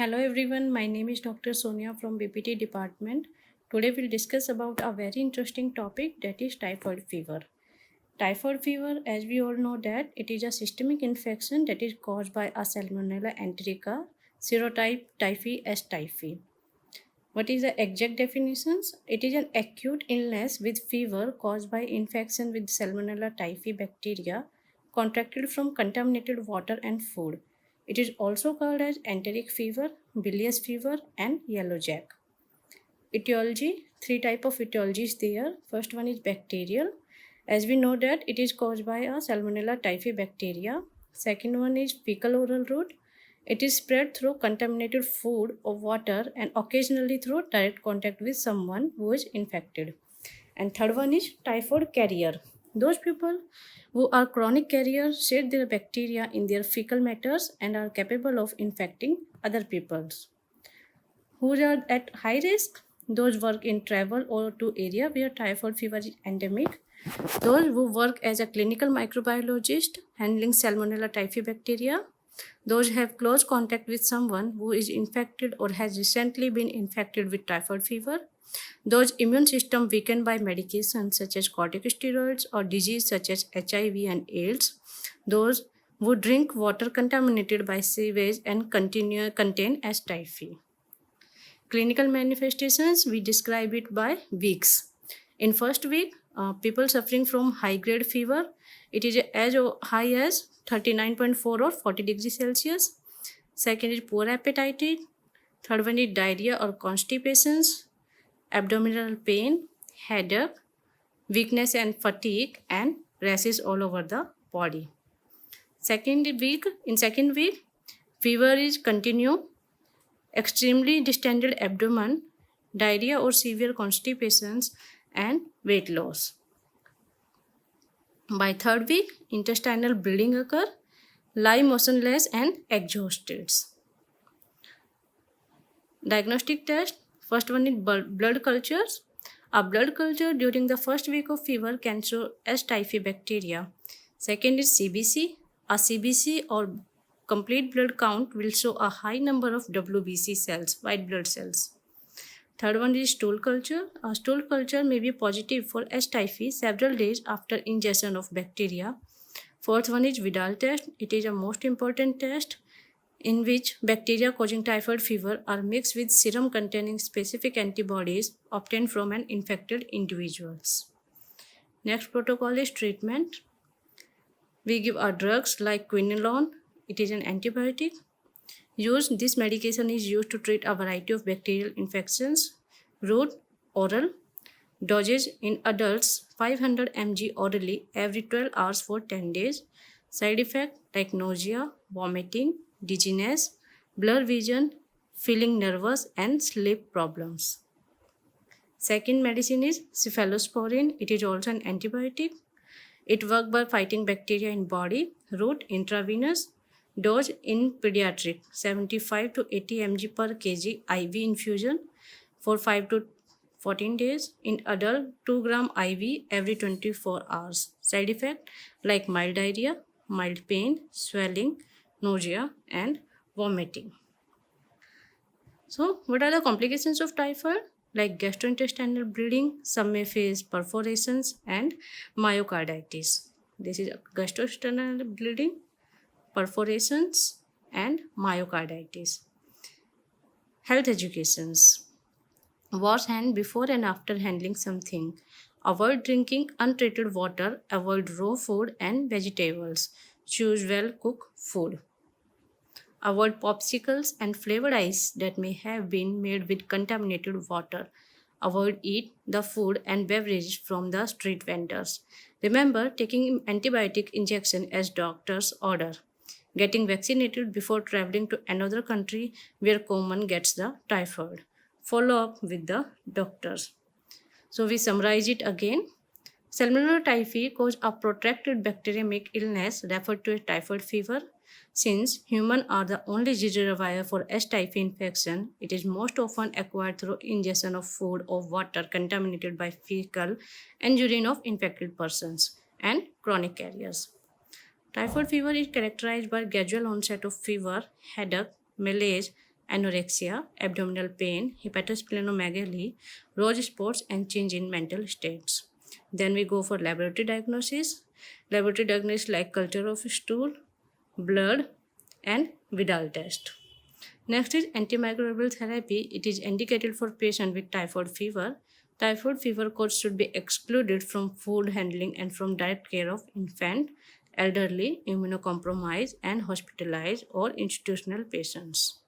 Hello everyone, my name is Dr. Sonia from BPT department. Today we'll discuss about a very interesting topic, that is typhoid fever. Typhoid fever, as we all know, that it is a systemic infection that is caused by a Salmonella enterica serotype typhi S typhi. What is the exact definitions? It is an acute illness with fever caused by infection with Salmonella typhi bacteria contracted from contaminated water and food. It is also called as enteric fever, bilious fever, and yellow jack. Etiology, three type of etiology is there. First one is bacterial. As we know that it is caused by a Salmonella typhi bacteria. Second one is fecal oral route. It is spread through contaminated food or water and occasionally through direct contact with someone who is infected. And third one is typhoid carrier. Those people who are chronic carriers shed their bacteria in their fecal matters and are capable of infecting other peoples. Who are at high risk? Those work in travel or to area where typhoid fever is endemic. Those who work as a clinical microbiologist handling Salmonella typhi bacteria. Those have close contact with someone who is infected or has recently been infected with typhoid fever. Those immune system weakened by medications such as corticosteroids or disease such as HIV and AIDS. Those who drink water contaminated by sewage and contain as typhi. Clinical manifestations, we describe it by weeks. In first week, people suffering from high-grade fever, it is as high as 39.4 or 40 degrees Celsius. Second is poor appetite. Third one is diarrhea or constipation, abdominal pain, headache, weakness and fatigue, and rashes all over the body. In second week, fever is continue, extremely distended abdomen, diarrhea or severe constipations, and weight loss. By third week, intestinal bleeding occur, lie motionless and exhausted. Diagnostic test, first one is blood cultures. A blood culture during the first week of fever can show S. typhi bacteria. Second is CBC. A CBC or complete blood count will show a high number of WBC cells, white blood cells. Third one is stool culture. A stool culture may be positive for S. typhi several days after ingestion of bacteria. Fourth one is Vidal test. It is a most important test in which bacteria causing typhoid fever are mixed with serum containing specific antibodies obtained from an infected individuals. Next protocol is treatment. We give our drugs like quinolone. It is an antibiotic. This medication is used to treat a variety of bacterial infections. Route, oral. Dosage in adults 500 mg orally every 12 hours for 10 days. Side effect like nausea, vomiting, dizziness, blurred vision, feeling nervous, and sleep problems. Second medicine is cephalosporin. It is also an antibiotic. It works by fighting bacteria in body. Route, intravenous. Dose in pediatric 75 to 80 mg per kg IV infusion for 5 to 14 days. In adult, 2 gram IV every 24 hours. Side effect like mild diarrhea, mild pain, swelling, nausea, and vomiting. So, what are the complications of typhoid? Like gastrointestinal bleeding, some may face perforations and myocarditis. This is gastrointestinal bleeding, perforations, and myocarditis. Health educations. Wash hand before and after handling something. Avoid drinking untreated water. Avoid raw food and vegetables. Choose well cooked food. Avoid popsicles and flavored ice that may have been made with contaminated water. Avoid eat the food and beverage from the street vendors. Remember taking antibiotic injection as doctor's order. Getting vaccinated before traveling to another country where common gets the typhoid. Follow up with the doctors. So we summarize it again. Salmonella typhi cause a protracted bacteremic illness referred to as typhoid fever. Since humans are the only reservoir for S. typhi infection, it is most often acquired through ingestion of food or water contaminated by fecal and urine of infected persons and chronic carriers. Typhoid fever is characterized by gradual onset of fever, headache, malaise, anorexia, abdominal pain, hepatosplenomegaly, Roche spots, and change in mental states. Then we go for laboratory diagnosis. Laboratory diagnosis like culture of stool, blood, and Vidal test. Next is antimicrobial therapy. It is indicated for patients with typhoid fever. Typhoid fever codes should be excluded from food handling and from direct care of infant, elderly, immunocompromised, and hospitalized or institutional patients.